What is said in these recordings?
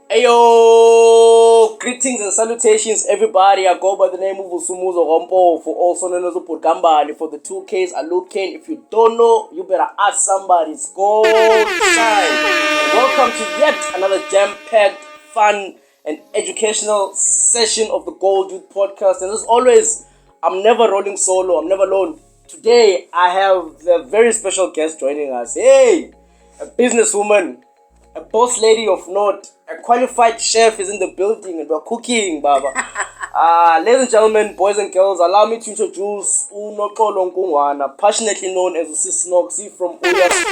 Ayo! Greetings and salutations, everybody. I go by the name of Usumuzo Rompo, for also known as Upurgambali. For the 2Ks, I look in. If you don't know, you better ask somebody. It's gold time. Welcome to yet another jam-packed, fun, and educational session of the Gold Youth Podcast. And as always, I'm never rolling solo. I'm never alone. Today, I have a very special guest joining us. Hey! A businesswoman. A boss lady of note, a qualified chef is in the building and we're cooking, Baba. Ladies and gentlemen, boys and girls, allow me to introduce Unoxolo Nkungwana, passionately known as Snoxy from UYA'S.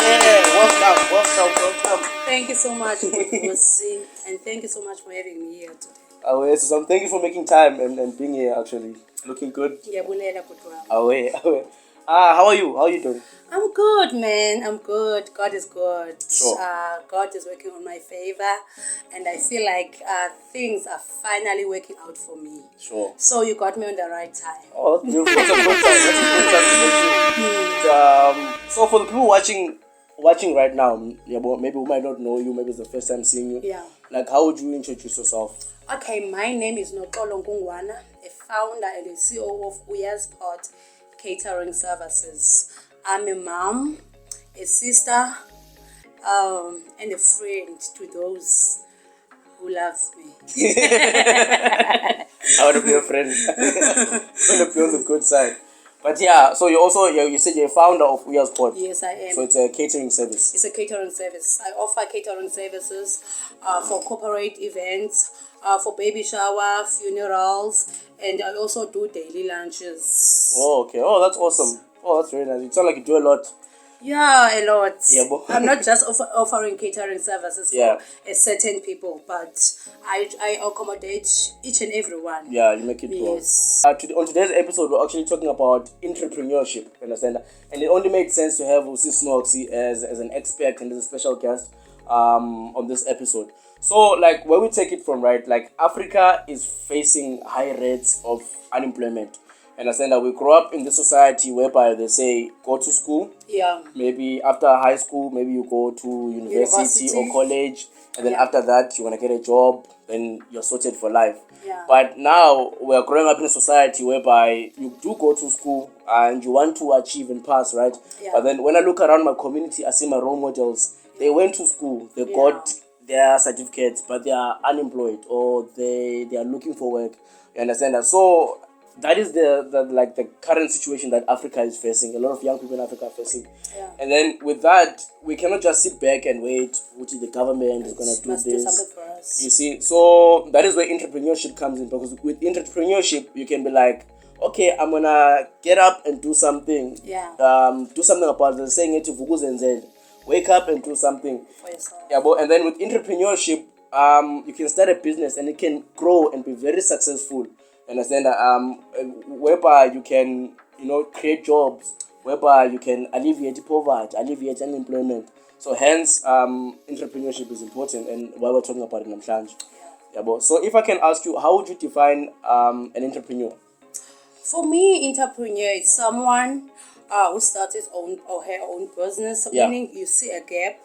Yeah, welcome. Thank you so much, Mzansi, and thank you so much for having me here today. So thank you for making time and being here, actually. Looking good. How are you? How are you doing? I'm good, man. I'm good. God is good. Sure. God is working on my favor, and I feel like things are finally working out for me. Sure. So you got me on the right time. Oh, that's beautiful. That's a good time. So for the people watching right now, maybe we might not know you. Maybe it's the first time seeing you. Yeah. Like, how would you introduce yourself? Okay, my name is Unoxolo Nkungwana, a founder and a CEO of UYA'S Catering Services. I'm a mom, a sister, and a friend to those who loves me. I want to be a friend. I want to be on the good side. But yeah, so you said you're a founder of UYA'S. Yes, I am. So it's a catering service. It's a catering service. I offer catering services for corporate events, for baby shower, funerals, and I also do daily lunches. Oh, okay. Oh, that's awesome. Oh, that's very nice. It sounds like you do a lot. Yeah, a lot. Yeah, I'm not just offering catering services for a certain people, but I accommodate each and every one. Yeah, you make it grow. Yes. On today's episode, we're actually talking about entrepreneurship. Understand? And it only made sense to have Snoxy as an expert and as a special guest on this episode. So, like, where we take it from, right? Like, Africa is facing high rates of unemployment. Understand that we grow up in this society whereby they say go to school. Yeah. Maybe after high school, maybe you go to university or college, and then after that you want to get a job. Then you're sorted for life. Yeah. But now we're growing up in a society whereby you do go to school and you want to achieve and pass, right? Yeah. But then when I look around my community, I see my role models. They went to school, they got their certificates, but they are unemployed or they are looking for work. You understand that? So that is the current situation that Africa is facing. A lot of young people in Africa are facing. Yeah. And then with that, we cannot just sit back and wait which the government is going to do this. Do something for us. You see, so that is where entrepreneurship comes in, because with entrepreneurship, you can be like, okay, I'm going to get up and do something. Yeah. Do something about the saying it to wake up and do something for yourself. Yeah, and then with entrepreneurship, you can start a business and it can grow and be very successful. Understand that whereby you can create jobs, whereby you can alleviate poverty, alleviate unemployment. So hence entrepreneurship is important, and why we're talking about it in Namhlanje. Yeah, so if I can ask you, how would you define an entrepreneur? For me, entrepreneur is someone who starts his own or her own business. Yeah. Meaning you see a gap,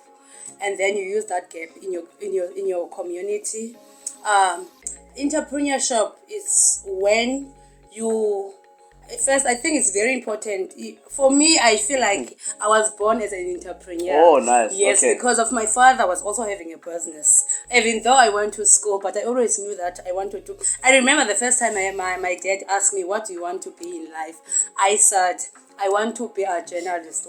and then you use that gap in your community. Entrepreneurship is when you first, I think it's very important. For me, I feel like I was born as an entrepreneur. Oh, nice. Yes, okay. Because of my father was also having a business. Even though I went to school, but I always knew that I wanted to. I remember the first time my dad asked me, what do you want to be in life? I said, I want to be a journalist.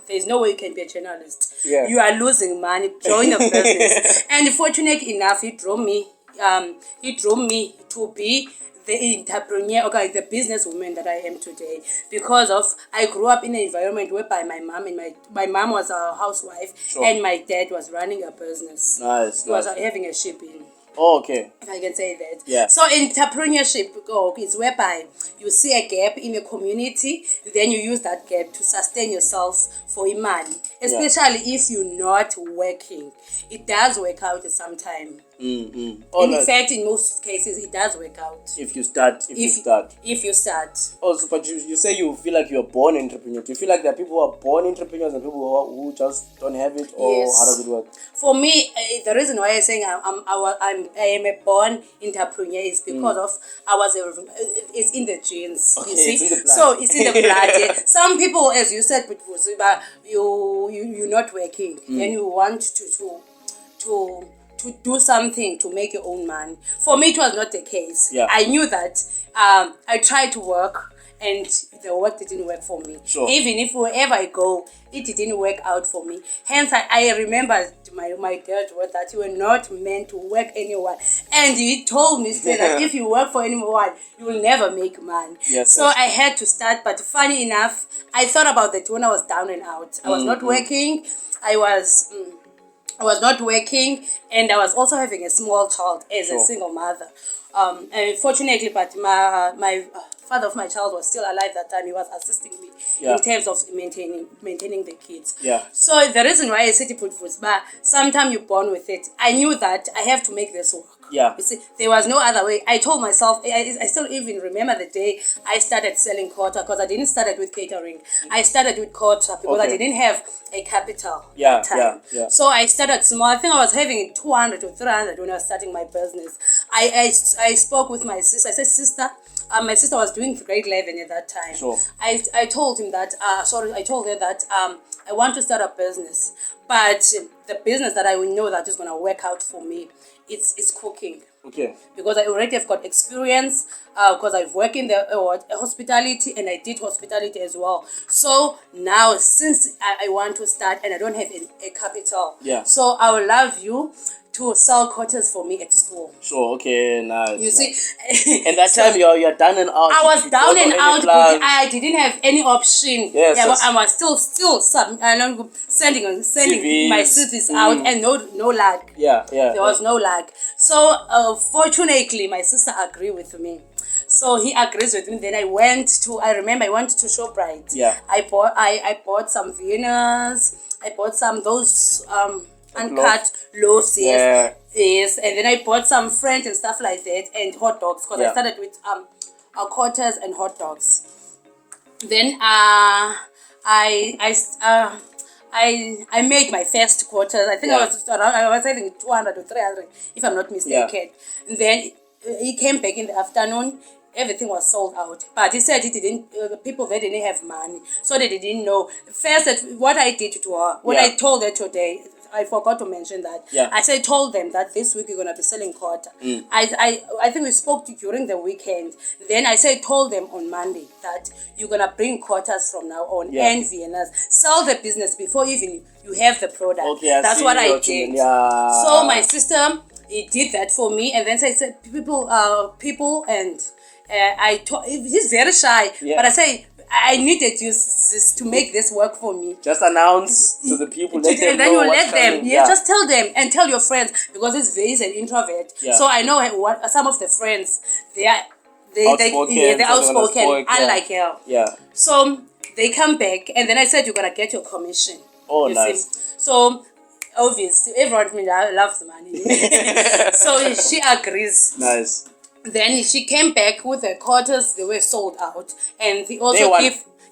There's no way you can be a journalist. Yeah. You are losing money. Join a business. And fortunately enough, he drove me to be the entrepreneur, the businesswoman that I am today, because of I grew up in an environment whereby my mom was a housewife, and my dad was running a business. Nice. He was having a shipping. Oh, okay. If I can say that. Yeah. So entrepreneurship is whereby you see a gap in a community, then you use that gap to sustain yourself for money. Especially if you're not working. It does work out at some time. Oh, In nice. fact, in most cases, it does work out. If you start. If you start. Also, but you say you feel like you're born entrepreneur. Do you feel like there are people who are born entrepreneurs and people who just don't have it, or Yes. how does it work? For me, the reason why I'm saying I am a born entrepreneur is because of it's in the genes. Okay, you see, it's in the blood. so it's in the blood. Yeah. Some people, as you said, you're not working, then you want to do something to make your own money. For me, it was not the case. Yeah. I knew that I tried to work and the work didn't work for me. Sure. Even if wherever I go, it didn't work out for me. Hence, I remember my dad was that you were not meant to work anyone. And he told me straight that if you work for anyone, you will never make money. Yes, so yes. I had to start. But funny enough, I thought about that when I was down and out. I was not working. I was not working, and I was also having a small child as a single mother. And fortunately, but my father of my child was still alive that time. He was assisting me in terms of maintaining the kids. Yeah. So the reason why I said put food, but sometimes you're born with it. I knew that I have to make this work. Yeah. You see, there was no other way. I told myself, I still even remember the day I started selling quarter, because I didn't start it with catering. I started with quarter because I didn't have a capital at the time. Yeah. So I started small. I think I was having 200 to 300 when I was starting my business. I spoke with my sister. I said, sister, my sister was doing grade 11 at that time. Sure. I told him that, I told her that I want to start a business. But the business that I will know that is going to work out for me, it's cooking. Okay. Because I already have got experience, because I've worked in the hospitality, and I did hospitality as well. So now, since I want to start and I don't have a capital, so I will love you to sell quarters for me at school. Sure, okay, nice. You see, and that time you're down and out. I was down and out, plans. but I didn't have any option. Yes, yeah, yes. I was still sending CVs. my CVs out, and no luck. Yeah. There was no luck. So fortunately, my sister agreed with me. So he agrees with me. Then I went to ShopRite. Yeah. I bought some Viennas. I bought some those uncut loaves. Yes. Yes. And then I bought some French and stuff like that, and hot dogs, because I started with quarters and hot dogs. Then I made my first quarters. I think I was having 200 to 300, if I'm not mistaken. And then he came back in the afternoon. Everything was sold out, but he said he didn't. People there didn't have money, so they didn't know. First, what I did to her when I told her today, I forgot to mention that. I told them that this week you're gonna be selling quarter. I think we spoke during the weekend. Then told them on Monday that you're gonna bring quarters from now on and Viennas. Sell the business before even you have the product. Okay, that's what I did. Yeah. So my sister, he did that for me, and then I said people and. He's very shy, but I say I needed you to make this work for me. Just announce to the people, let them and then know you what's let them. coming. Just tell them and tell your friends, because he's an introvert. So I know what some of the friends they're outspoken, unlike her. So they come back, and then I said you're gonna get your commission. Oh, you nice. see? So obviously everyone loves money. So she agrees. Nice. Then she came back with the quarters. They were sold out, and they also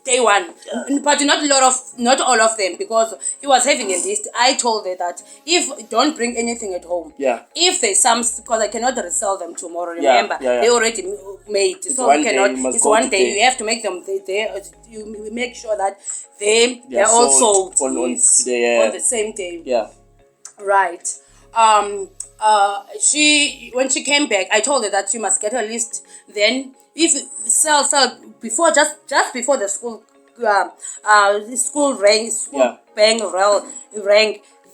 day one, but not all of them, because he was having a list. I told her that if don't bring anything at home. If there's some, because I cannot resell them tomorrow. Remember, they already made, it's so one we cannot. Day, it's one day. You have to make them. You make sure that they're all sold on today, on the same day. Right. When she came back, I told her that she must get her list. Then if sell before just before the school rang,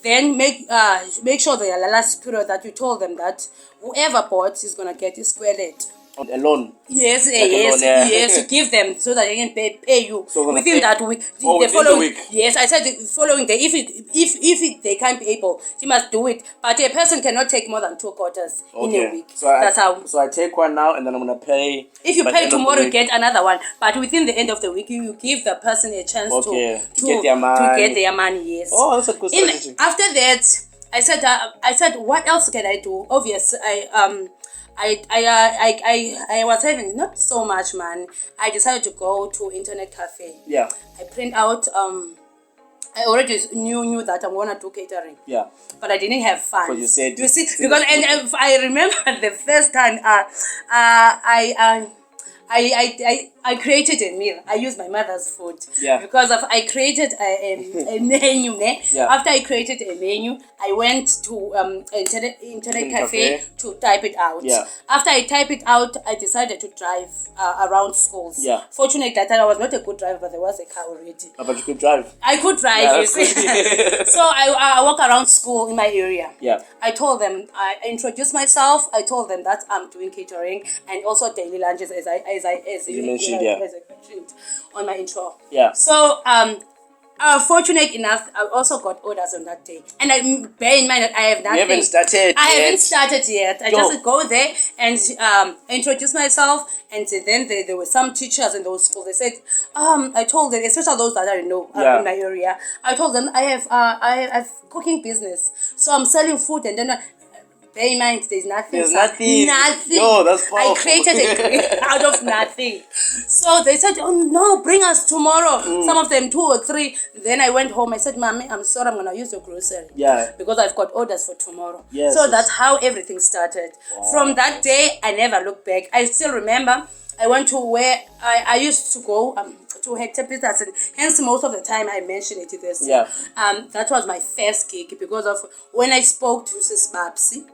then make sure the last period that you told them that whoever bought is gonna get it squared. A loan. Yes, you give them so that they can pay you within that week. The following week. Yes, I said the following day. If they can't be able, she must do it. But a person cannot take more than 2 quarters in a week. So that's how. So I take one now, and then I'm gonna pay. If you pay tomorrow, you get another one. But within the end of the week, you give the person a chance to get their money. Yes. Oh, that's a good strategy. After that, I said, what else can I do? Obviously, I was having not so much money. I decided to go to internet cafe. Yeah. I print out. I already knew that I'm gonna do catering. Yeah. But I didn't have fun. Because you said. You see, because and I remember the first time I created a meal. I used my mother's food. Yeah. Because I created a menu. Yeah. After I created a menu, I went to internet cafe to type it out. Yeah. After I type it out, I decided to drive around schools. Yeah. Fortunately, that time I was not a good driver, but there was a car already. But you could drive. I could drive, Yeah, you see. So I walk around school in my area. Yeah. I told them, I introduced myself. I told them that I'm doing catering and also daily lunches as You mentioned, as I mentioned on my intro. Yeah. So fortunate enough, I also got orders on that day. And I bear in mind that I have nothing. You haven't started I yet. haven't started yet. I just go there and introduce myself. And then there were some teachers in those schools. They said, I told them, especially those that I know in my area, I told them I have cooking business. So I'm selling food and then bear in mind, there's nothing. There's nothing. Nothing. No, that's powerful. I created a career out of nothing. So they said, oh no, bring us tomorrow. Some of them 2 or 3. Then I went home. I said, Mommy, I'm sorry, I'm going to use your grocery. Yeah. Because I've got orders for tomorrow. Yes. So that's how everything started. Wow. From that day, I never looked back. I still remember I went to where I used to go to Hector Peters, and hence most of the time I mention it this. Yeah. That was my first gig because of when I spoke to Sis Babsi.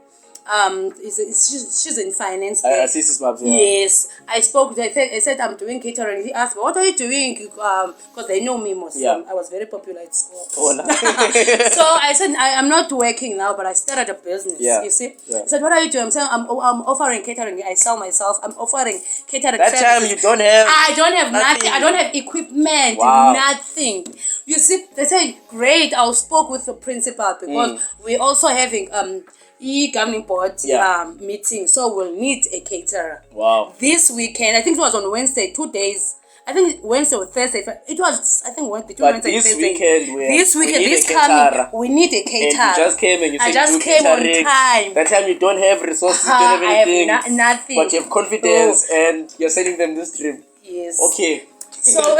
She's in finance. Sis Babs, yeah. Yes, I spoke. I said I'm doing catering. He asked me, "What are you doing?" Because they know me most. Yeah. I was very popular at school. Oh, no. So I said I'm not working now, but I started a business. Yeah. You see. Yeah. I said, "What are you doing?" I'm saying I'm offering catering. I sell myself. I'm offering catering. That services. time you don't have. I don't have nothing. nothing. I don't have equipment. Wow. Nothing. You see, they said, "Great." I spoke with the principal because we're also having governing board meeting, so we'll need a caterer. Wow. This weekend, I think it was on Wednesday, 2 days. I think Wednesday or Thursday. It was, I think, between Wednesday and Thursday. This weekend, this coming, we need a caterer. And you just came and you said I just came on time. That time you don't have resources, you don't have anything. I have nothing. But you have confidence and you're selling them this dream. Yes. Okay. So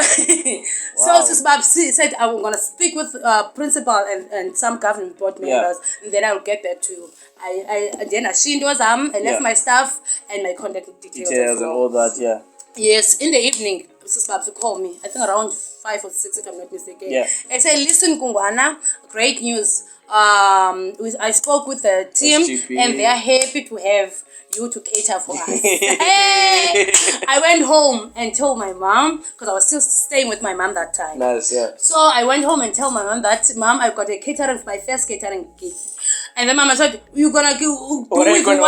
Sis Babsi said I'm gonna speak with principal and some government board members, and then I'll get back to you. I left my stuff and my contact details And all that, yeah. Yes, in the evening, Sis Babsi called me. I think around 5 or 6, if I'm not mistaken. Yeah. I said, "Listen, Kungwana, great news. I spoke with the team, SGP. and they are happy to have you to cater for us." Hey! I went home and told my mom, because I was still staying with my mom that time. Nice, yeah. So I went home and told my mom that, "Mom, I got a catering, my first catering gig." And then mama said, "You gonna do What are you gonna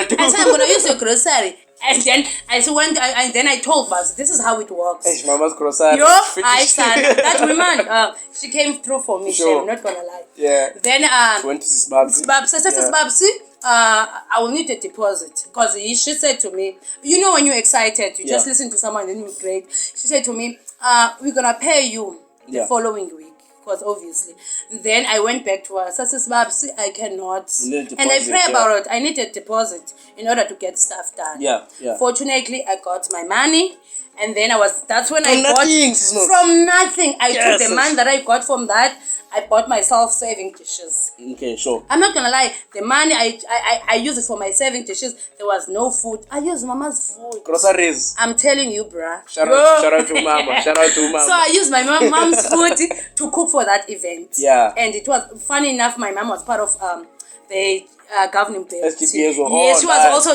do?" I said, "I'm gonna use your grocery." And then I told Buzz, this is how it works. Hey, mama's grocery. I said that woman, she came through for me. Sure. I'm not gonna lie. Yeah. Then went to Sis Babs. Babs, I said to Babsi, I will need a deposit, because she said to me, you know, when you're excited, you just listen to someone and then you're great. She said to me, we're gonna pay you the following week. Because obviously, then I went back to her. Sis Babs, I cannot, and I pray about it. I need a deposit in order to get stuff done. Yeah. Fortunately, I got my money, and then that's when From I got nothing. from nothing. I took the money that I got from that. I bought myself serving dishes. Okay, sure. I'm not gonna lie. The money I used it for my serving dishes. There was no food. I used mama's food. Groceries. I'm telling you, bruh. Shout out to mama. Shout out to mama. So I used my mom's food to cook for that event. Yeah. And it was funny enough. My mom was part of the governing board. SGP as well. Yes, she was Nice. also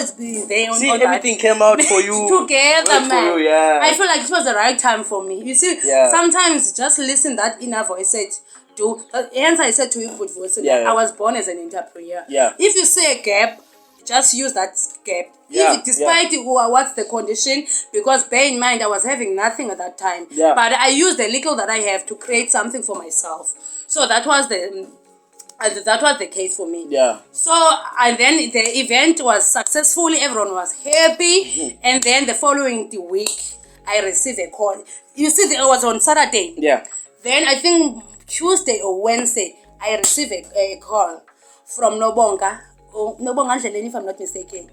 there on See, on everything came out for you. Together, Worked man. for you, yeah. I feel like it was the right time for me. You see, sometimes just listen that inner voice said, do. Hence I said to you, good voice, I was born as an entrepreneur. Yeah. If you see a gap, just use that gap. Yeah, Despite what's the condition, because bear in mind I was having nothing at that time. Yeah. But I used the little that I have to create something for myself. So that was the case for me. Yeah. So, and then the event was successful. Everyone was happy. And then the following week, I received a call. You see, it was on Saturday. Yeah. Then I think Tuesday or Wednesday, I received a call from Nobonga. Nobonga Ndleleni, if I'm not mistaken.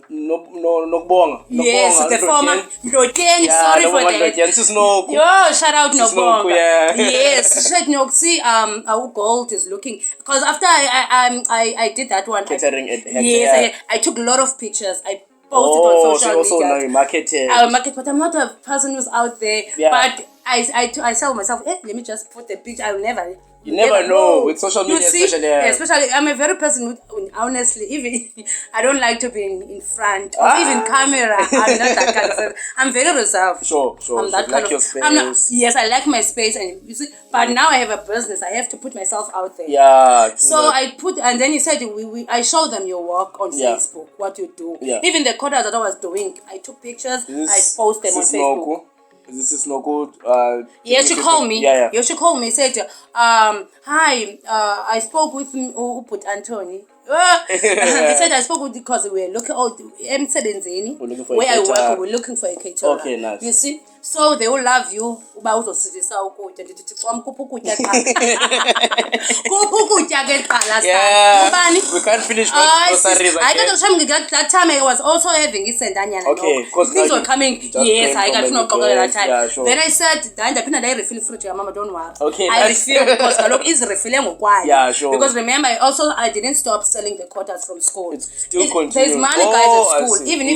Nokubonga. Yes, the former Ndloteni, Yeah, sorry for Nokubonga that. Ndloteni, Sisnoku. Yo, shout out Nobonga. Yeah. Yes, shout out see our gold is looking, because after I did that one. Catering at Hector. Yes, I took a lot of pictures. I posted on social so media. now you marketed. I market, but I'm not a person who's out there. Yeah. But I tell myself, let me just put the picture. I'll never. You never know with social media, You see, especially. Especially, I'm a very person who, honestly, even I don't like to be in front of even camera. I'm not that kind of person. I'm very reserved. Sure. I'm that kind like of. your space. I'm not, yes, I like my space, and you see, but now I have a business. I have to put myself out there. Yeah. So I put, and then you said I showed them your work on Yeah. Facebook, what you do. Yeah. Even the quotas that I was doing, I took pictures, I posted them on Facebook. This is no good. Yeah, she called me. Yeah. She called me. Said, hi. I spoke with Uput Anthony. He said I spoke with because we were looking. Where I work, we're looking for a caterer. Okay, nice. You see, so they will love you. About usifisa ukutya ndithi from kupukutya yeah. We can't finish groceries I got that time I was also having isendanyana. Okay, because things were coming. Yes, I got no that time. Yeah, sure. Then I said, I refill fridge. Mama, don't worry. Okay, I refill because Galok is refilling. Yeah, sure. Because remember, I didn't stop selling the quotas from school. It's still continuing. There's money, guys, at school. Even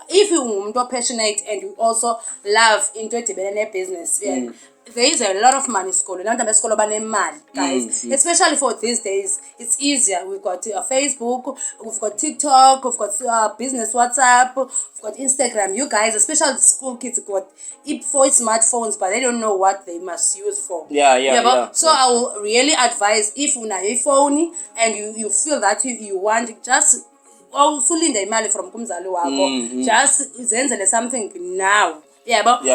if you're passionate and you also love into the business, there is a lot of money in school. Guys, especially for these days, it's easier. We've got Facebook, we've got TikTok, we've got business WhatsApp, we've got Instagram. You guys, especially the school kids, got 4 smartphones, but they don't know what they must use for. Yeah. So I will really advise, if you have a phone and you feel that you want, just usulinde imali from kumzali wako, just zenzele something now.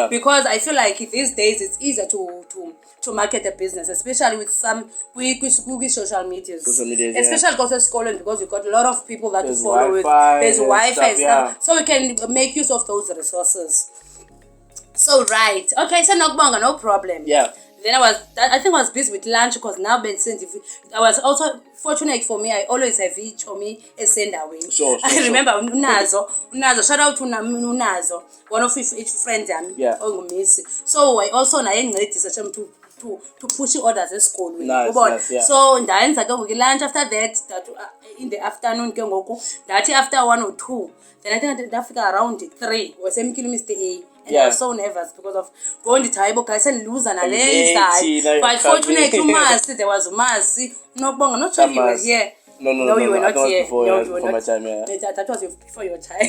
Because I feel like these days it's easier to market a business, especially with some social medias. Especially because of Scotland, because you've got a lot of people that you follow with. There's Wi-Fi and stuff. So we can make use of those resources. So right. Okay, so no problem. Yeah. Then I think I was busy with lunch because now I was also fortunate for me. I always have each of me a send away. Sure. I remember Unazo. Shout out to Unazo, one of each friends. Yeah. So I also to push orders at school. Nice, yeah. So ndayenza ke ngoku lunch after that in the afternoon ke ngoku that after 1 or 2. Then I think ndafika around 3 was Mr. A. And I was so nervous because of going to Taibo, guys, and lose an side. But fortunately, there was Mzansi. Not sure you were here. No, you were not here. Before, no, you were not. my time, yeah. That was before your time.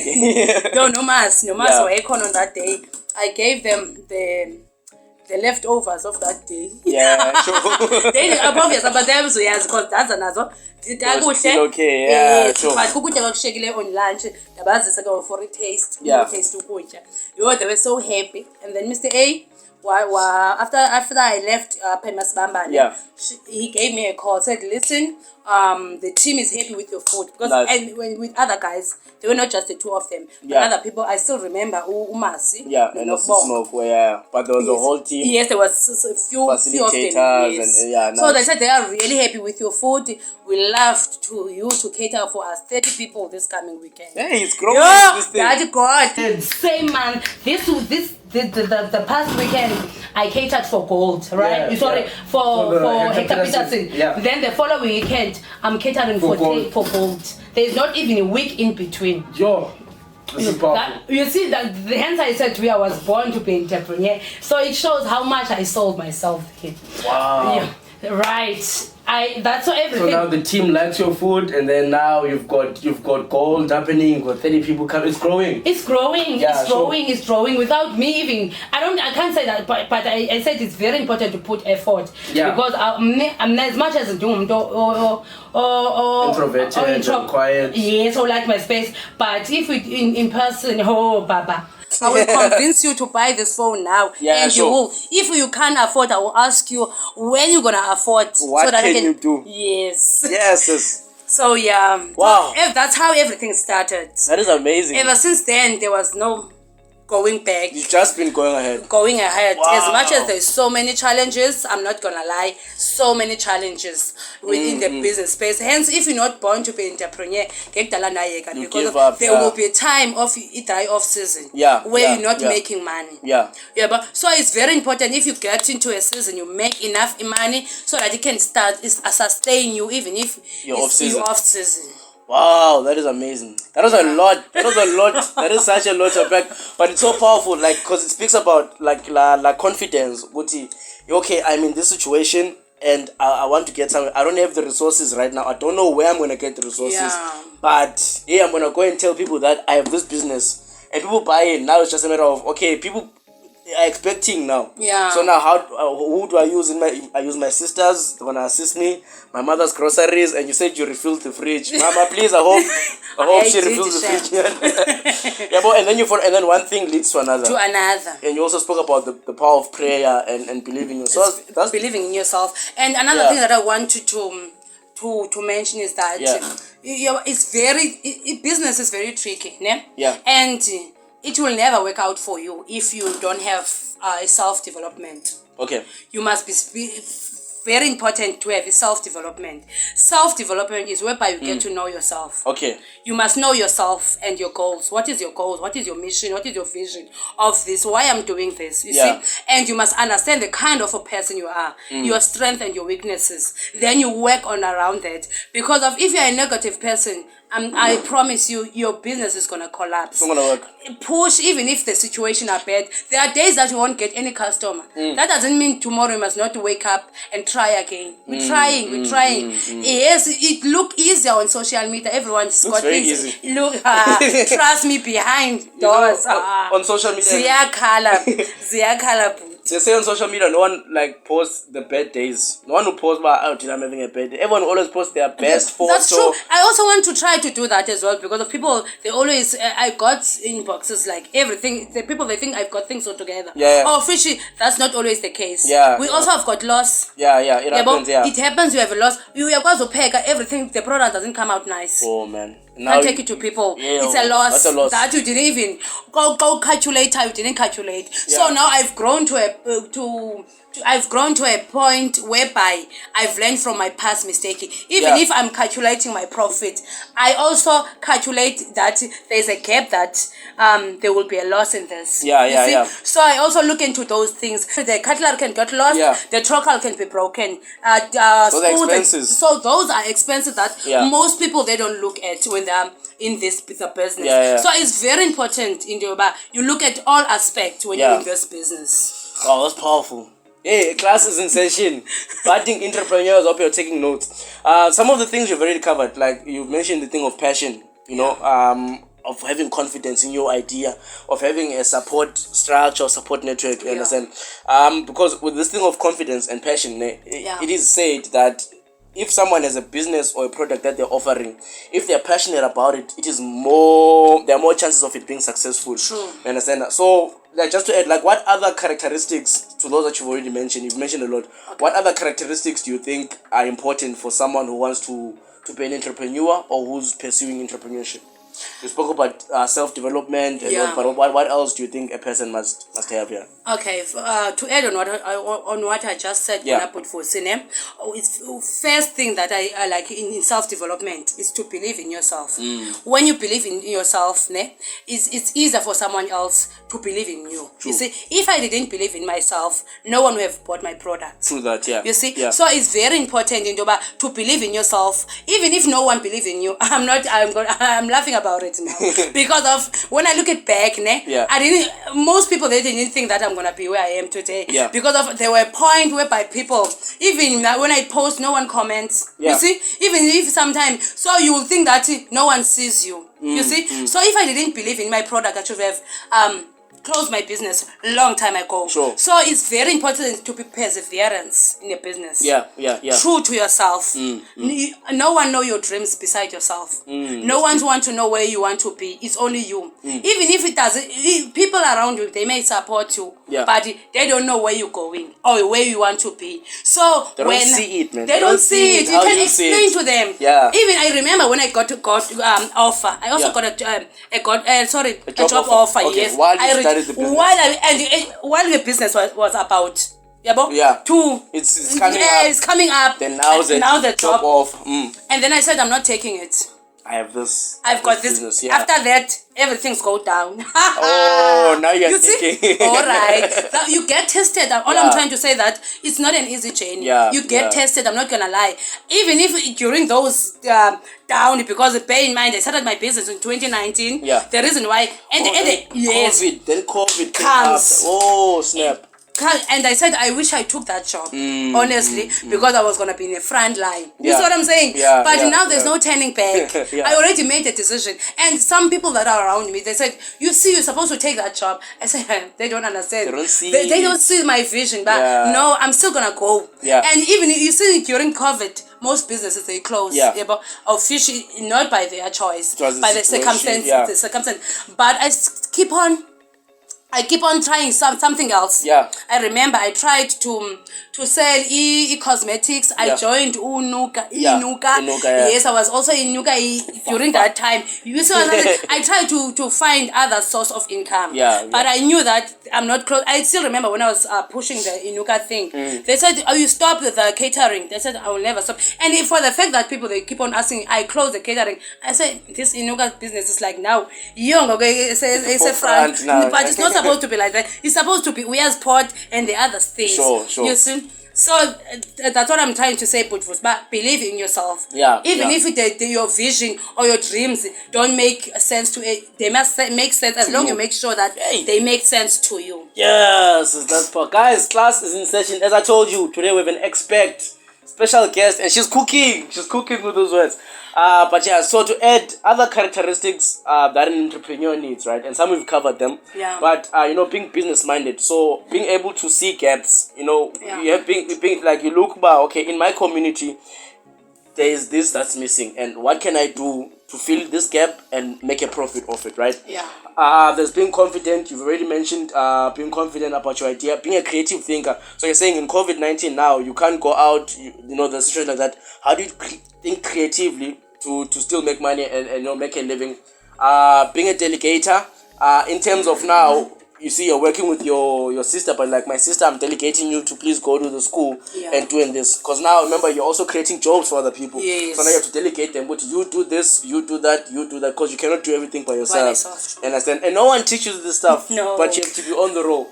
No Mzansi were icon on that day. I gave them the leftovers of that day. Yeah, sure. They obviously, but them so yes, because that's another. Okay, yeah, sure. But kukutya kwakushekile on lunch, ndabazisa ke for a taste. Yeah. Taste ukutya. They were so happy. And then Mr. A, after I left Masbambane, he gave me a call. Said, listen, the team is happy with your food because and when with other guys, they were not just the 2 of them, but other people. I still remember Umasi. Yeah, and but there was a whole team. Yes, there was a few of them. Yes. And, nice. So they said they are really happy with your food. We love you to cater for us 30 people this coming weekend. Hey, it's growing. This thing. That's God. Same man. The past weekend I catered for gold, right? For Hector Peterson. Yeah. Then the following weekend I'm catering for gold. There's not even a week in between. This is powerful. You see that hence I said I was born to be entrepreneur. So it shows how much I sold myself. Wow. Yeah. Right. That's everything. So now the team likes your food, and then now you've got gold happening. You've got 30 people coming. It's growing. It's growing. Yeah, It's growing. Without me even, I can't say that, but I said it's very important to put effort. Yeah. Because I'm as much as a doom introverted, and quiet. Yes, or like my space. But if we in person, Baba. I will convince you to buy this phone now. Yeah, and sure. you will. If you can't afford, I will ask you when you're gonna afford. What so that can you do? Yes. Yes. So yeah. Wow. So, that's how everything started. That is amazing. Ever since then, there was no going back. You've just been going ahead. Going ahead. Wow. As much as there's so many challenges, I'm not gonna lie, so many challenges within the business space. Hence, if you're not born to be an entrepreneur, because there will be a time of dry off season where you're not making money. But so it's very important if you get into a season, you make enough money so that it can start sustain you even if you're off season. Wow, that is amazing. That was a lot. That is such a lot to unpack. But it's so powerful, like, because it speaks about, like confidence. Okay, I'm in this situation and I want to get something. I don't have the resources right now. I don't know where I'm going to get the resources. But, I'm going to go and tell people that I have this business. And people buy it. Now it's just a matter of, okay, people are expecting now. So now who do I use? I use my sisters. They're gonna assist me. My mother's groceries, and you said you refilled the fridge. Mama, please, I hope she refills the fridge. And then one thing leads to another. And you also spoke about the power of prayer and believing in yourself. That's believing in yourself. And another thing that I want to mention is that it's business is very tricky, ne? And it will never work out for you if you don't have self-development. Okay. You must be very important to have self-development. Self-development is whereby you get to know yourself. Okay. You must know yourself and your goals. What is your goals? What is your mission? What is your vision of this? Why I'm doing this? You see? And you must understand the kind of a person you are, your strength and your weaknesses. Then you work on around that. Because if you're a negative person, I promise you, your business is going to collapse. It's not going to work. Push, even if the situation are bad. There are days that you won't get any customer. That doesn't mean tomorrow you must not wake up and try again. We're trying. Yes, it look easier on social media. Everyone's got things. Easy. Look, trust me, behind doors. On social media. They say on social media, no one posts the bad days. No one who posts about, I'm having a bad day. Everyone always posts their best photo. That's true. I also want to try to do that as well, because of people, they always, I got inboxes like everything. The people, they think I've got things all together. Oh, fishy. That's not always the case. We also have got loss. It happens. It happens. You have a loss. You have got to pay everything. The product doesn't come out nice. Oh man. Can't take it to people. It's a loss. That's a loss. That you didn't even go calculate. How you didn't calculate. So now I've grown to a point whereby I've learned from my past mistake. Even if I'm calculating my profit, I also calculate that there's a gap that there will be a loss in this. So I also look into those things. The cutler can get lost. The trocal can be broken. Those are expenses. So those are expenses that most people, they don't look at when they're in the business. So it's very important in you look at all aspects when you're in this business. Oh, that's powerful. Hey, class is in session. Budding entrepreneurs, hope you're taking notes. Some of the things you've already covered, like you mentioned the thing of passion, of having confidence in your idea, of having a support structure, support network, you understand? Because with this thing of confidence and passion, it is said that if someone has a business or a product that they're offering, if they're passionate about it, there are more chances of it being successful. True. You understand that? So, just to add, what other characteristics to those that you've already mentioned? You've mentioned a lot. Okay. What other characteristics do you think are important for someone who wants to be an entrepreneur or who's pursuing entrepreneurship? You spoke about self-development, but what else do you think a person must have here? Okay, to add on what I just said, it's first thing that I like in self-development is to believe in yourself. When you believe in yourself, it's easier for someone else to believe in you. True. You see, if I didn't believe in myself, no one would have bought my product. True that, You see, so it's very important to believe in yourself, even if no one believes in you. I'm laughing about it now because of when I look at back, most people, they didn't think that I'm gonna be where I am today. Because of there were a point whereby people, even when I post, no one comments. You see, even if sometimes, so you will think that no one sees you. You see, so if I didn't believe in my product, I should have closed my business a long time ago. Sure. So it's very important to be perseverance in your business. True to yourself. No one know your dreams beside yourself. No one wants to know where you want to be. It's only you. Even if it doesn't, people around you, they may support you, but they don't know where you're going or where you want to be. So they don't see it, man. They don't see it. You can explain to them. Even I remember when I got offer. I also got a job offer. Okay. Yes. While started the business. While the business was about, Yeah. It's coming up. It's coming up. Then now the job off. And then I said, I'm not taking it. I have this. I've got this. Business, yeah. After that, everything's go down. Oh, now you're thinking. All right. Now you get tested. All I'm trying to say that it's not an easy journey. Yeah, you get tested. I'm not gonna lie. Even if during those down, because bear in mind I started my business in 2019. Yeah. The reason why COVID. Then COVID comes. Oh snap. And I said, I wish I took that job, honestly, because I was going to be in the front line. You see what I'm saying? Yeah, but now there's no turning back. I already made a decision. And some people that are around me, they said, you're supposed to take that job. I said, they don't understand. They don't see my vision. But no, I'm still going to go. Yeah. And even, you see, during COVID, most businesses, they close. Yeah. But officially, not by their choice, by the circumstance. Yeah. The circumstance. But I keep on trying something else. Yeah. I remember I tried to sell cosmetics. I joined Inuka. Yes, I was also in Nuka during that time. You see, I tried to find other source of income. But I knew that I'm not close. I still remember when I was pushing the Inuka thing. They said, "Oh, you stop the catering." They said, "I will never stop." And for the fact that people, they keep on asking, I close the catering. I said, this Inuka business is like now young. Okay, it's a front, but it's not supposed to be like that. It's supposed to be UYA'S Pot and the other things. Sure. You see? So that's what I'm trying to say, Putfus. But believe in yourself. Even if your vision or your dreams don't make sense to it, they must make sense as long as you make sure that they make sense to you. Yes, that's part. Guys, class is in session. As I told you, today we have an special guest, and she's cooking. She's cooking with those words. But yeah, so to add other characteristics that an entrepreneur needs, right? And some we've covered them. Yeah. But being business minded, so being able to see gaps. You have being like you look back. Okay, in my community, there is this that's missing, and what can I do to fill this gap and make a profit of it, right? Yeah. There's being confident. You've already mentioned being confident about your idea, being a creative thinker. So you're saying in COVID-19 now, you can't go out, the situation like that. How do you think creatively to still make money and make a living? Being a delegator, in terms of now, you see you're working with your sister, but like my sister, I'm delegating you to please go to the school and doing this. Because now, remember, you're also creating jobs for other people. Yes. So now you have to delegate them. But you do this, you do that, because you cannot do everything by yourself. Understand? And no one teaches this stuff. No. But you have to be on the roll.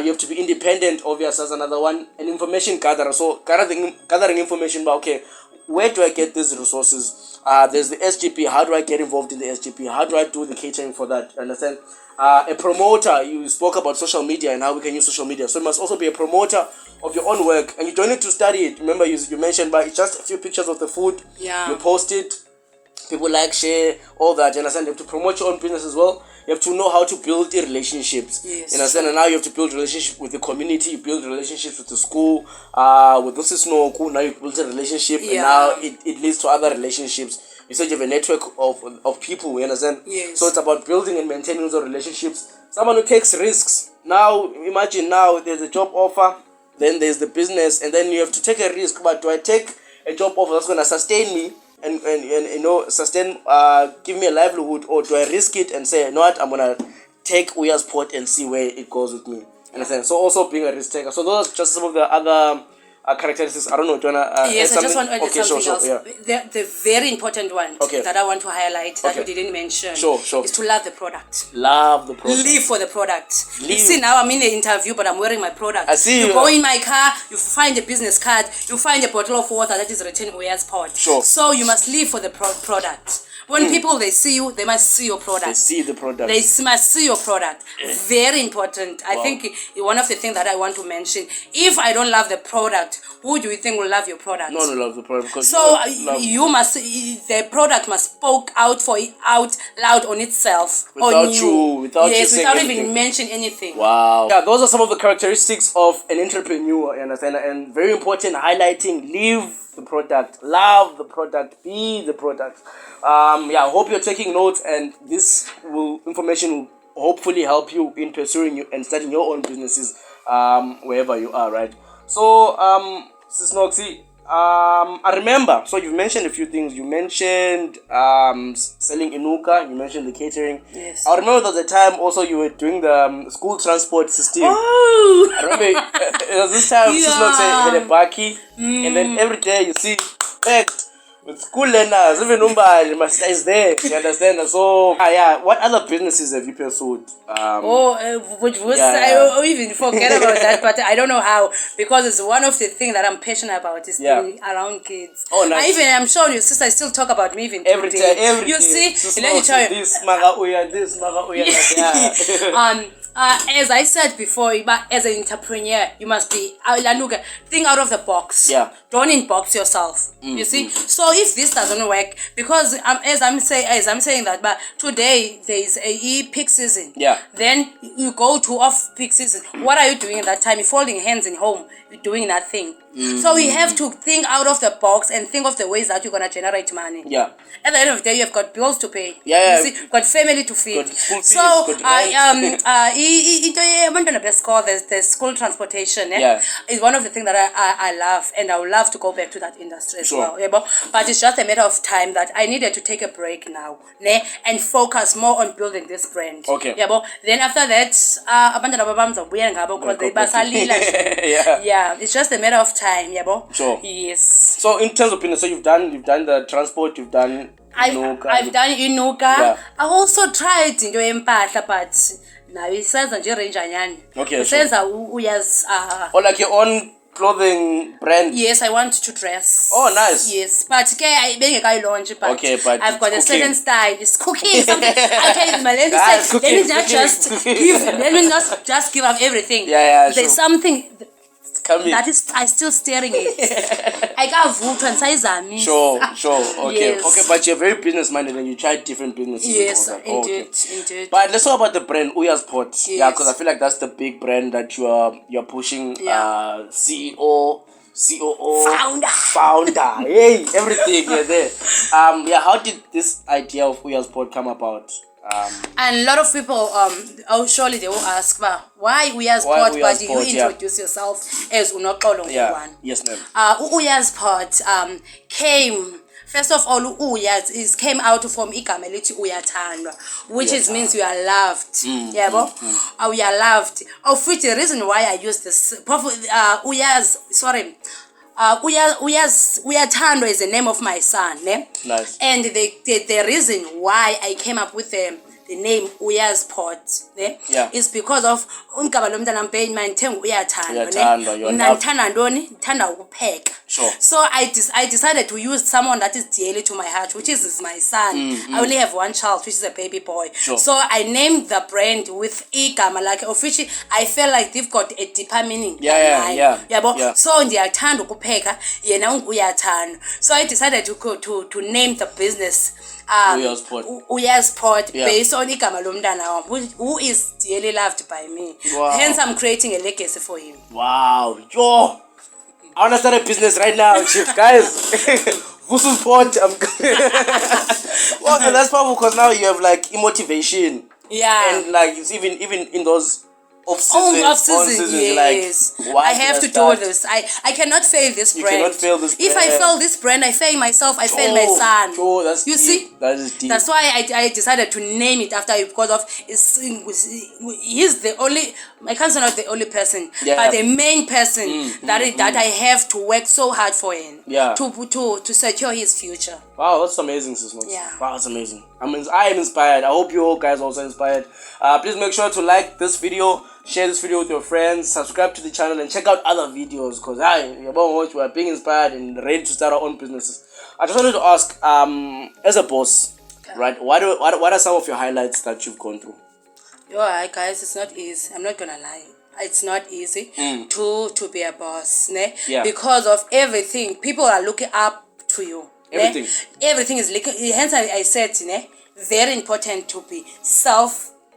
You have to be independent, obviously, as another one. An information gatherer. So gathering information about, okay, where do I get these resources? There's the SGP. How do I get involved in the SGP? How do I do the catering for that? Understand? A promoter. You spoke about social media and how we can use social media. So you must also be a promoter of your own work, and you don't need to study it. Remember, you mentioned, but it's just a few pictures of the food. Yeah. You post it. People like, share, all that. You understand? You have to promote your own business as well. You have to know how to build the relationships. Yes. You understand? And now you have to build relationships with the community. You build relationships with the school. With this is now you build a relationship, and now it leads to other relationships. You said you have a network of people. You understand? Yes. So it's about building and maintaining those relationships. Someone who takes risks. Now imagine there's a job offer, then there's the business, and then you have to take a risk. But do I take a job offer that's gonna sustain me? And sustain, give me a livelihood, or do I risk it and say, you know what, I'm gonna take UYA'S Pot and see where it goes with me? Understand? So also being a risk taker. So those are just some of the other characteristics. I don't know. Do you wanna? Yes, I just want to add something else. Yeah. The very important one that I want to highlight that you didn't mention is to love the product. Love the product. Live for the product. You see, now I'm in the interview, but I'm wearing my product. I see. You go in my car, you find a business card, you find a bottle of water that is written UYA'S Pot. Sure. So you must live for the product. When people, they see you, they must see your product. They see the product. They must see your product. Very important. I think one of the things that I want to mention, if I don't love the product, who do you think will love your product? No one will love the product. Because so the product must spoke out loud on itself. Without without even mention anything. Wow. Yeah, those are some of the characteristics of an entrepreneur, you understand? And very important, highlighting, live the product, love the product, be the product. I hope you're taking notes, and this information will hopefully help you in pursuing you and starting your own businesses wherever you are, right? So Sis Noxie, I remember. So you've mentioned a few things. You mentioned selling inuka. You mentioned the catering. Yes. I remember there was a time also you were doing the school transport system. Oh! I remember it was this time Yeah. Sis had a baki, and then every day you see packed with school learners. Even Umbali, my sister is there. You understand? So yeah. What other businesses have you pursued? Which was Yeah. I even forget about that, but I don't know how, because it's one of the things that I'm passionate about is Yeah. being around kids. Oh, nice. I'm sure your sister still talk about me even Every today. time, every You day. see, let me tell you. This maga uya, this maga uya. Yeah. As I said before, but as an entrepreneur, you must be think out of the box. Yeah. Don't inbox yourself. You see. So if this doesn't work, because as I'm saying that, but today there is a peak season. Yeah. Then you go to off peak season. What are you doing at that time? You're folding hands in home. You're doing nothing. So we have to think out of the box and think of the ways that you're gonna generate money. Yeah. At the end of the day, you've got bills to pay. Yeah. You see, got family to feed. Got school fees, So got rent. the school transportation Yeah. is one of the things that I love, and I would love to go back to that industry as Sure. well. Yeah, but it's just a matter of time that I needed to take a break now, and focus more on building this brand. Okay. Yeah, then after that, abantwana bam bazabuya ngabo because they basalila. Yeah. Yeah, it's just a matter of time. Yeah, Sure. Yes. So in terms of business, so you've done the transport, you've done inuka, I've done inuka. Yeah. I also tried into empahla, but now isenza nje range anyani. Okay, Isenza UYA'S. or like your own clothing brand. Yes, I want to dress. Oh, nice. Yes, but I launch, but Okay, but I've got a it's certain cooking. style. It's cooking something. I tell you, man, let me Guys, say, let cooking, me not cooking, just cooking. give. Let me not just give up everything. Yeah, There's sure. something Come in. that is I still staring it. I got voodoo and size Sure. Okay. Yes. Okay, but you're very business minded and you tried different businesses. and Yes, all that. indeed, Okay. indeed. But let's talk about the brand UYA'S Pot. Yes. Yeah, because I feel like that's the big brand that you're pushing. Yeah. CEO, COO, Founder. Hey, everything you're there. Yeah. How did this idea of UYA'S Pot come about? And a lot of people, surely they will ask, why UYA'S Why Pot? UYA'S But you Pot, yeah. introduce yourself as Unoxolo Yeah. Ngubane. Yes, ma'am. UYA'S Pot came. First of all, UYA'S came out from igama elithi uyathandwa, which is means you are loved. We are loved. Of which the reason why I use this, uyathandwa is the name of my son. Nice. And the reason why I came up with the name UYA'S Pot Yeah. is because of umgaba lo mntana mpay mind theng uyathandwa Uyathandwa, you're mina loved. ngithanda ntoni ngithanda ukupheka. Sure. So I decided to use someone that is dearly to my heart, which is my son. I only have one child, which is a baby boy. Sure. So I named the brand with igama, like of which I feel like they've got a deeper meaning. Yeah. So ndiyathanda ukupheka yena uyathandwa. So I decided to name the business UYA'S Pot. UYA'S Pot, Yeah. based on igama lomntana wami, who is dearly loved by me. Wow. Hence I'm creating a legacy for him. Wow, yo! I wanna start a business right now, chief, guys. Vusu's Pot. Well, and that's powerful because now you have like motivation. Yeah. And like it's even in those off seasons, yes. like, why I have to did I do start? this. I cannot fail this You brand. cannot fail this If I brand. fail this brand, I fail myself. I fail my son. That's You deep. see? That is deep. That's why I decided to name it after him because of he's the only. My cousin not the only person, Yeah. but the main person that I have to work so hard for him. Yeah. To secure his future. Wow, that's amazing, sis. Yeah. Wow, that's amazing. I am inspired. I hope you all guys are also inspired. Please make sure to like this video, share this video with your friends, subscribe to the channel, and check out other videos because we are being inspired and ready to start our own businesses. I just wanted to ask, as a boss, right? What are some of your highlights that you've gone through? Yo, hi guys, it's not easy. I'm not gonna lie. It's not easy to be a boss, ne? Yeah. Because of everything. People are looking up to you. Everything. Ne? Everything is looking. Hence, I said, ne? Very important to be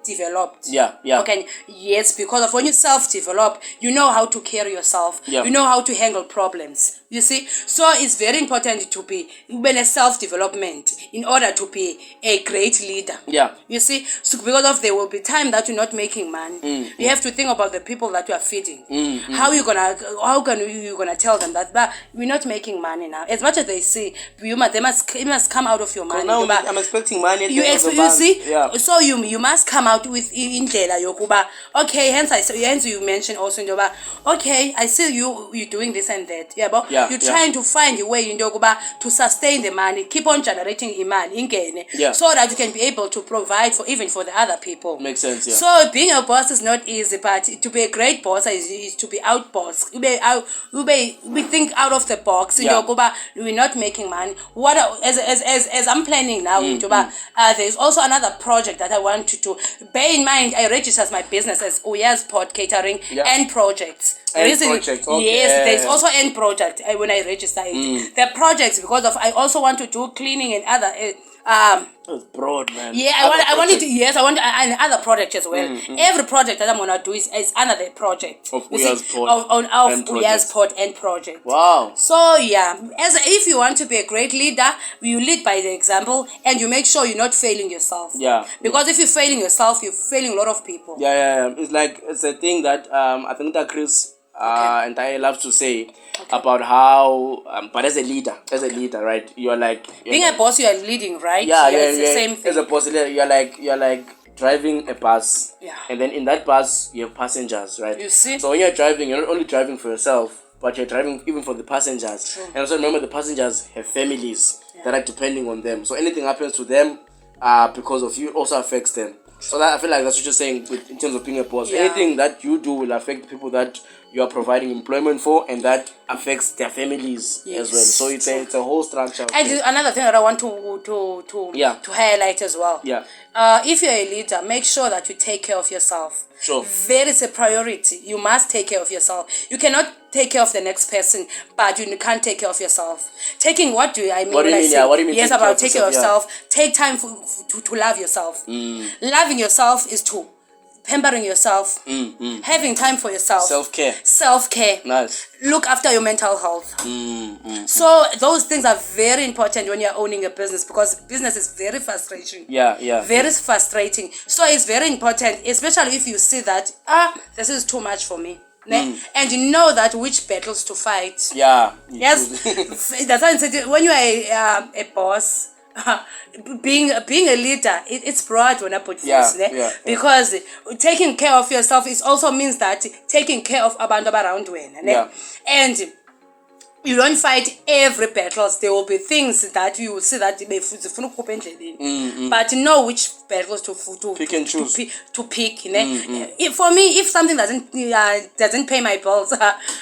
self-developed. Yeah. Okay, yes, because of when you self-develop, you know how to carry yourself. Yeah. You know how to handle problems. You see, so it's very important to be when a self-development in order to be a great leader. Yeah. You see, so because of there will be time that you're not making money. You have to think about the people that you are feeding. How can you gonna tell them that we're not making money now? As much as they see, it must come out of your money. Now I'm expecting money. At the You end of the you month. see, Yeah. so you must come out with indlela yokuba. Okay, hence you mentioned also in yoba. Okay, I see you doing this and that. Yeah, but you're trying to find a way in yokuba to sustain the money, keep on generating imali ingene, so that you can be able to provide for even for the other people. Makes sense. Yeah. So being a boss is not easy, but to be a great boss is to be out boss. We think out of the box. Yeah. We're not making money. As I'm planning now, there's also another project that I want to do. Bear in mind, I registered my business as UYA'S Catering and projects. Project. Okay. Yes, there's also end project when I register it. The projects because of I also want to do cleaning and other. It's broad, man. Yeah, I want and other projects as well. Every project that I'm gonna do is under the project of UYA'S Pod and project. Wow. So yeah, if you want to be a great leader, you lead by the example, and you make sure you're not failing yourself. Yeah. Because if you're failing yourself, you're failing a lot of people. Yeah. It's a thing that I think that Chris and I love to say about how, but as a leader, right? You're like being a boss, you are leading, right? Yeah. It's the same thing. As a boss, you're like driving a bus. Yeah. And then in that bus, you have passengers, right? You see. So when you're driving, you're not only driving for yourself, but you're driving even for the passengers. True. And also remember, the passengers have families that are depending on them. So anything happens to them, because of you, also affects them. So that I feel like that's what you're saying in terms of being a boss. Yeah. Anything that you do will affect the people that you are providing employment for, and that affects their families as well. So it's a whole structure. And another thing that I want to highlight as well. Yeah. If you're a leader, make sure that you take care of yourself. Sure. That is a priority. You must take care of yourself. You cannot take care of the next person, but you can't take care of yourself. What do you mean? What do you mean? Yes, about take care of yourself. Take time to love yourself. Loving yourself is to pampering yourself, having time for yourself. Self-care. Nice. Look after your mental health. So those things are very important when you're owning a business, because business is very frustrating. Yeah. Very frustrating. So it's very important, especially if you see that, this is too much for me. And you know that which battles to fight. Yeah. Yes. That's why I said when you are a boss, being a leader, it's broad when I put this, because taking care of yourself also means that taking care of abantu around you, and you don't fight every battles. There will be things that you will see that but know which battles to pick and choose. To pick. For me, if something doesn't pay my bills,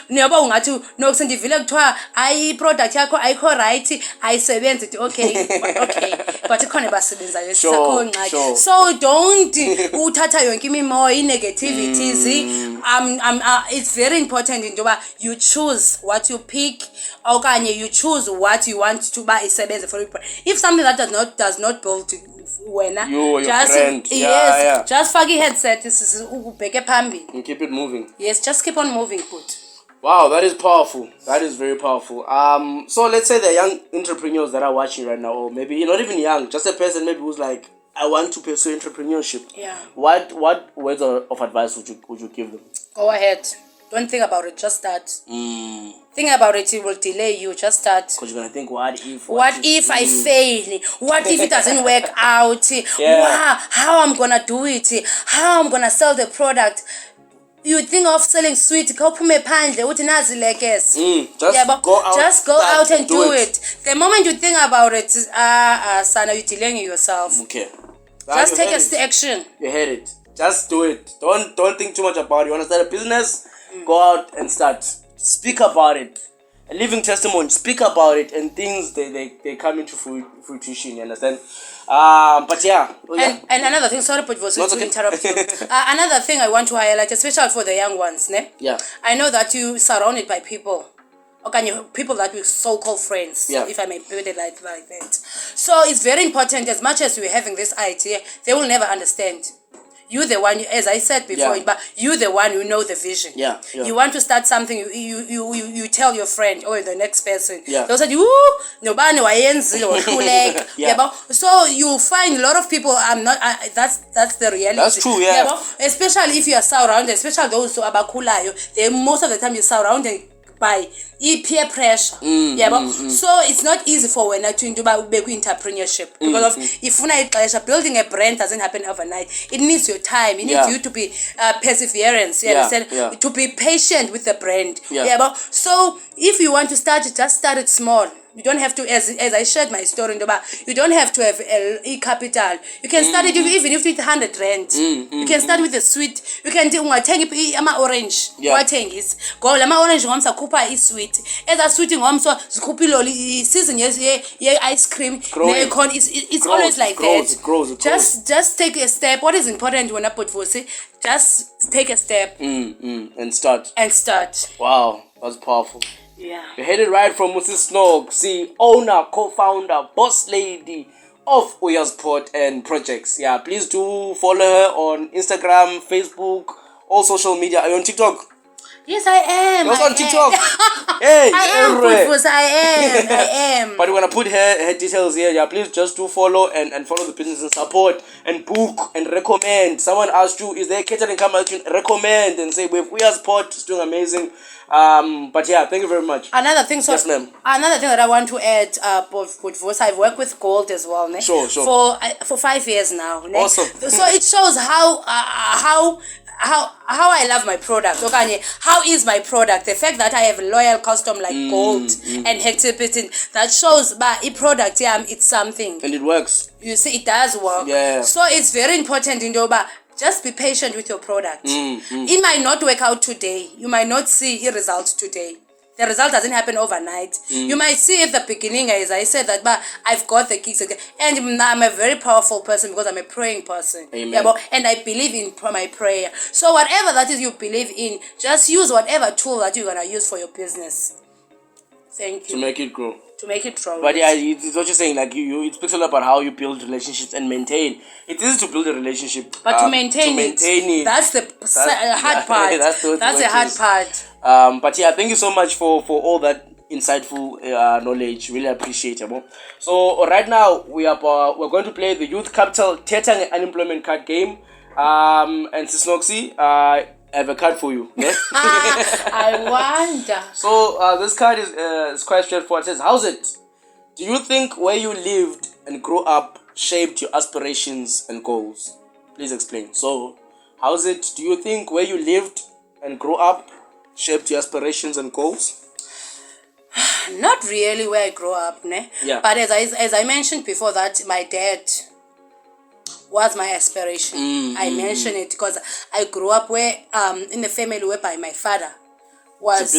no sendivile kuthiwa ayi product yakho ayikho right, ayisebenzi, okay, but ikhona basebenzayo sakho ngxaki. So don't uthatha yonke imimoya negativities. It's very important into you choose what you pick, okanye you choose what you want to buy isebenze for you. If something that does not build wena, just fake headset ubheke phambili and keep it moving. Yes, just keep on moving. Good. Wow, that is powerful. That is very powerful. So let's say the young entrepreneurs that are watching right now, or maybe not even young, just a person maybe who's like, I want to pursue entrepreneurship. Yeah. What words of advice would you give them? Go ahead. Don't think about it. Just start. Think about it. It will delay you. Just start. Because you're gonna think, what if I fail? What if it doesn't work out? Yeah. How I'm gonna do it? How I'm gonna sell the product? You think of selling sweet? Just go out and do it. The moment you think about it, Sana, you're delaying yourself. Okay. Just take action. You heard it. Just do it. Don't think too much about it. You want to start a business? Go out and start. Speak about it. A living testimony. Speak about it, and things they come into fruition. You understand? But yeah. And another thing. Sorry, but to interrupt you. Another thing I want to highlight, especially for the young ones, Yeah. I know that you surrounded by people. Okay, people that we so-called friends, if I may put it like that. So it's very important. As much as we're having this idea, they will never understand. You the one, as I said before, Yeah. but you the one who know the vision. Yeah, yeah. You want to start something, you tell your friend or the next person. Yeah. They'll say, nobani wayenzi wahluleka. Yeah. Yabo? So you find a lot of people. That's the reality. That's true, yeah. Yabo? Especially if you are surrounded, especially those who are abakulayo, they most of the time you're surrounded by peer pressure. So it's not easy for when to do entrepreneurship because of if building a brand doesn't happen overnight. It needs your time. It needs you to be perseverance. You understand? To be patient with the brand. So if you want to start it, just start it small. You don't have to, as I shared my story, you don't have to have a capital. You can start it even if it's 100 rand. You can start with a sweet. You can do orange. Go orange ngomsa is sweet. As a sweet ngomsa zikupiloli season ice cream. It's always like that. Just take a step. What is important when I put for say? Just take a step and start. Wow, that's powerful. Yeah. You heard it right from Mrs. Snog, owner, co-founder, boss lady of UYA'S Port and Projects. Yeah, please do follow her on Instagram, Facebook, all social media. Are you on TikTok? Yes, I am. You're also on TikTok. Hey, I am. But we're gonna put her details here. Yeah, please just do follow and follow the business and support and book and recommend. Someone asked you, is there a catering company? Recommend and say we have UYA'S Port. It's doing amazing. But yeah, thank you very much. Another thing, yes, ma'am. Another thing that I want to add, I've worked with Gold as well, ne? Sure. For 5 years now. Ne? Awesome. So it shows how I love my product. Okay, how is my product? The fact that I have a loyal customer like Gold and Hector Pitting, that shows but a product, it's something. And it works. You see, it does work. Yeah. So it's very important in Doba. Just be patient with your product. It might not work out today. You might not see a result today. The result doesn't happen overnight. You might see at the beginning, as I said, that but I've got the kicks again. And I'm a very powerful person because I'm a praying person. Amen. And I believe in my prayer. So whatever that is you believe in, just use whatever tool that you're going to use for your business. Thank you. To make it grow. But yeah, it's what you're saying. Like it speaks a lot about how you build relationships and maintain. It is to build a relationship, but to maintain it, that's the hard part. That's the hard part. But yeah, thank you so much for all that insightful knowledge. Really appreciate it. So right now we're going to play the Youth Capital Catering and Unemployment Card game. And Sisnoxy, I have a card for you. Yeah? I wonder. So this card is quite straightforward. It says, how's it? Do you think where you lived and grew up shaped your aspirations and goals? Please explain. So, how's it? Do you think where you lived and grew up shaped your aspirations and goals? Not really where I grew up, ne? Yeah. But as I mentioned before, that my dad was my aspiration. I mention it because I grew up where in the family whereby my father was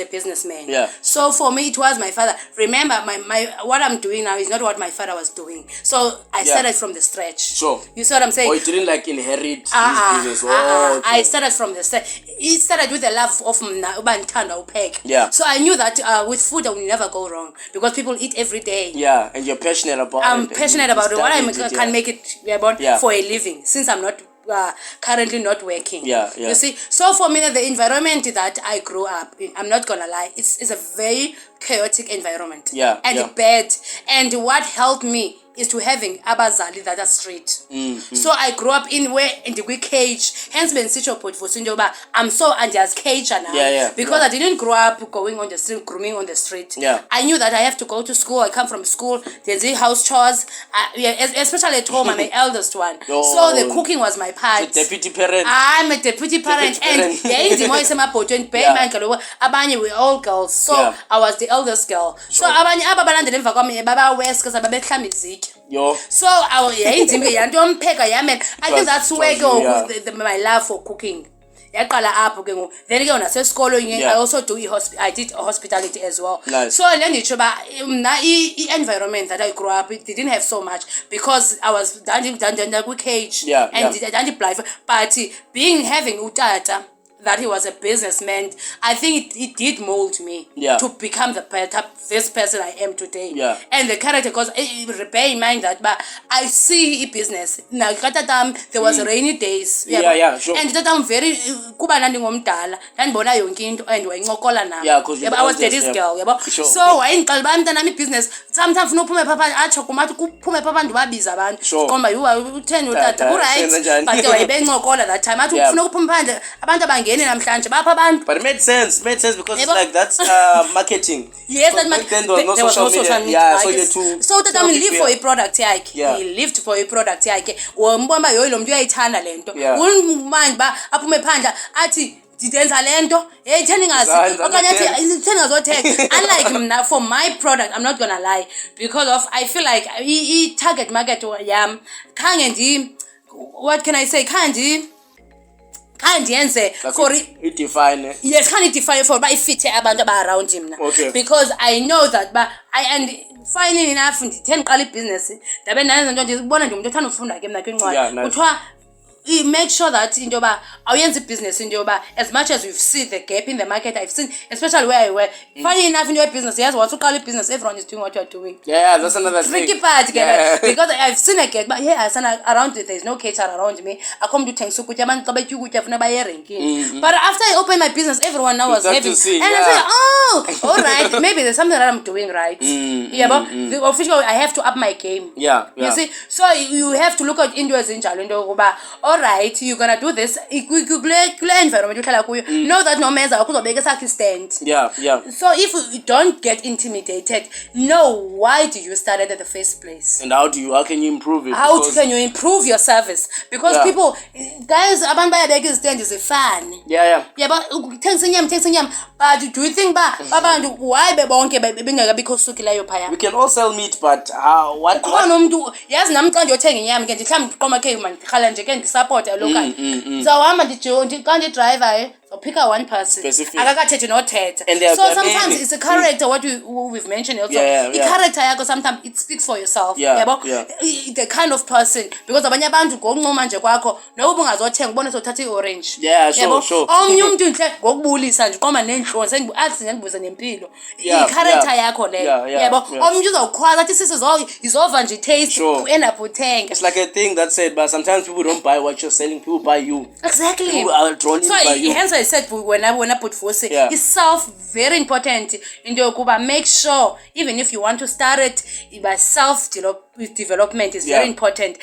a businessman. Yeah. So for me it was my father. Remember my what I'm doing now is not what my father was doing. So I started from the stretch. Sure. You see what I'm saying? Or you didn't like inherit his business. Okay. I started from the stretch. It started with the love of Ubantanda. Yeah. So I knew that with food I will never go wrong because people eat every day. Yeah, and you're passionate about it. I'm passionate about it. What I can make it for a living since I'm not currently not working. Yeah. You see, so for me the environment that I grew up in, I'm not gonna lie, it's a very chaotic environment. And bad. And what helped me is to having abazali that are straight. So I grew up in the cage. Hence when I'm so anti cage now. Because I didn't grow up going on the street, grooming on the street. I knew that I have to go to school. I come from school. There's the house chores. Especially at home, I'm the eldest one. So the cooking was my part. Deputy parent. I'm a deputy parent. And we're all girls. So I was the eldest girl. So so I think that's where my love for cooking. Then again, I also I did hospitality as well. Nice. So the environment that I grew up with didn't have so much because I was done with cage and but having utata, that he was a businessman, I think it did mold me to become this person I am today. Yeah. And the character, because bear in mind that but I see a business. Now at that time there was rainy days. Yeah, sure. And that I'm very kuba nandi ngomdala. Ndibona yonke into and wayincokola nami. Yeah, because I was daddy's girl, Sure. So wayengixela uba mntana business sometimes ufuna uphume pha atsho kumathi kuphume pha abantu babiza abantu. Sure. Komba you are 10 utata right. But wayebencokola that time athi ufuna uphume phandle abantu abangeni namhlanje bapha abantu. But it made sense because it's like that's marketing. Yes, so that then there was no social media. Yeah, so you to so that I live for a product yakhe. He lived for a product yakhe. Wombona yoyi lo muntu uyayithanda lento. Umanje ba aphume phandle athi ndidenza lento theni ngazi okanye athi theni ngazothenga. Unlike mina for my product, I'm not gonna lie, because of I feel like target market yam khange ndi what can I say khange yenze for it define. Yes, can't define for by fit abantu around him now. Okay. Because I know that but and finally enough nditheni qala business ndabe nanzo nto ndibona nje umuntu othanda ufunda ke mina kwincwadi kuthiwa make sure that into yoba awuyenza business into yoba as much as we've seen the gap in the market, I've seen especially where I work. Funny enough in your business, yes, once you call it business, everyone is doing what you're doing. Yeah, that's another thing. Tricky part, because I've seen a gap, but here around it, there's no caterer around me. I come to Tengsukuja, man, but after I opened my business, everyone now was having, and I said, oh, all right, maybe there's something that I'm doing right. But the official, I have to up my game. Yeah. You see, so you have to look at India's in Challenge. All right, you're gonna do this. Environment know that no man's a stand. Yeah. So if you don't get intimidated, know why do you start at the first place, and how can you improve it? How can you improve your service? Because people, guys, abantu bayabeka stand is a fan. Yeah, but but do you think abantu why bebonke bengeka bikhosukileyo phaya? We can all sell meat, but what umuntu yazi nami xa ndiyothenga inyama ke ndihlambe ndiqoma ke man ndikhala nje ke ndisupport local. Zawahamba xa ndidriver so pick a one person. Akakathethi nothetha. So sometimes it's a character what we've mentioned also. The character yakho sometimes it speaks for yourself. The kind of person, because abanye abantu ngokuncoma nje kwakho noba ungazothenga ubone sothatha iorange. Sure. Omnye umuntu nje ngokubulisa nje qoma nenhloni sendibuthi ngibuze nempilo. Character yakho leyo. Omnye uzawukhwaza athi sisi izova nje taste end up uthenga. It's like a thing that said, but sometimes people don't buy what you're selling, people buy you. Exactly. People are drawn in by you. Hence I said when I put force it's self very important in the make sure even if you want to start it by self development is very important.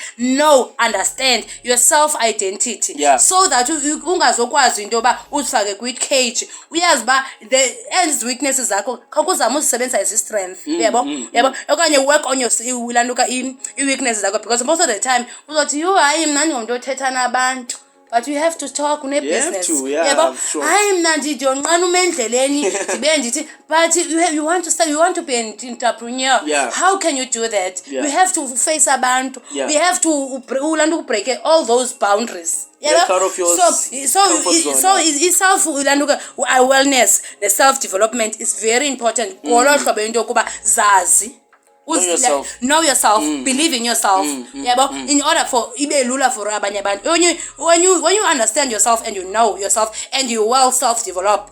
Understand your self identity so that ungazokwazi into yoba uzifake kwi cage uyazi ba the ends weaknesses zakho khokuzama uzisebenza as strength yabo okanye work on your ulanduka I weaknesses zakho, because most of the time uzothi you hayi mina ngomntu othetha nabantu. But you have to talk business. Sure. I'm not ndiyonqana umendleleni ndibe ndithi but you want to start, you want to be an entrepreneur. How can you do that? You have to face abantu. We have to break all those boundaries. Out of your it's self awareness, the self development is very important. Zazi. Know yourself, believe in yourself. In order for ibe lula for abanye abantu. When you understand yourself and you know yourself and you well self develop,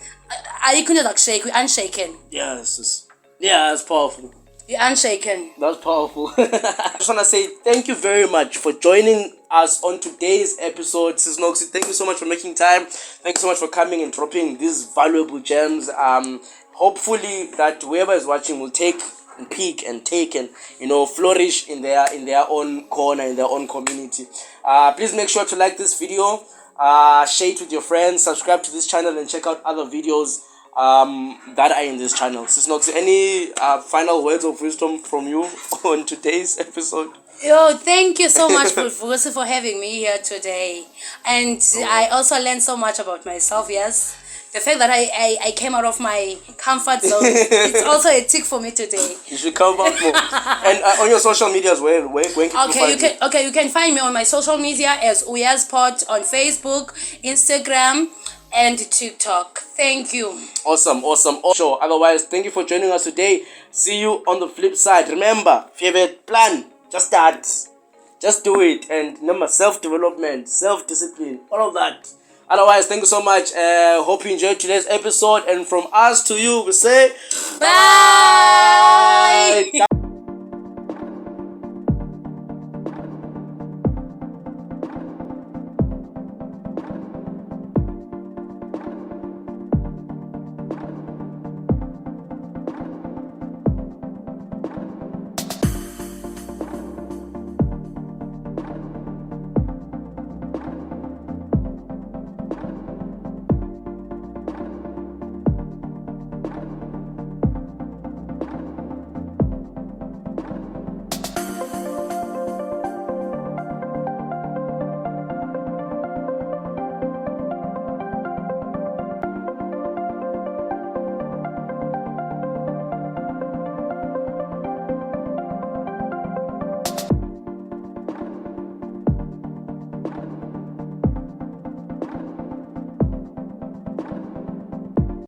you couldn't shake, you're unshaken. It's powerful. You're unshaken. That's powerful. I just want to say thank you very much for joining us on today's episode. Sis Noxie, thank you so much for making time. Thank you so much for coming and dropping these valuable gems. Hopefully that whoever is watching will take and peak and take and flourish in their own corner, in their own community. Please make sure to like this video, share it with your friends, subscribe to this channel, and check out other videos that are in this channel. Sis Noxie, any final words of wisdom from you on today's episode? Thank you so much for having me here today. And I also learned so much about myself, yes. The fact that I came out of my comfort zone, it's also a tick for me today. You should come out more. And on your social medias, where can you can find me on my social media as UYA'S on Facebook, Instagram, and TikTok. Thank you. Awesome. Sure. Otherwise, thank you for joining us today. See you on the flip side. Remember, if you have a plan, just start. Just do it. And remember, self-development, self-discipline, all of that. Otherwise, thank you so much. Hope you enjoyed today's episode. And from us to you, we say Bye.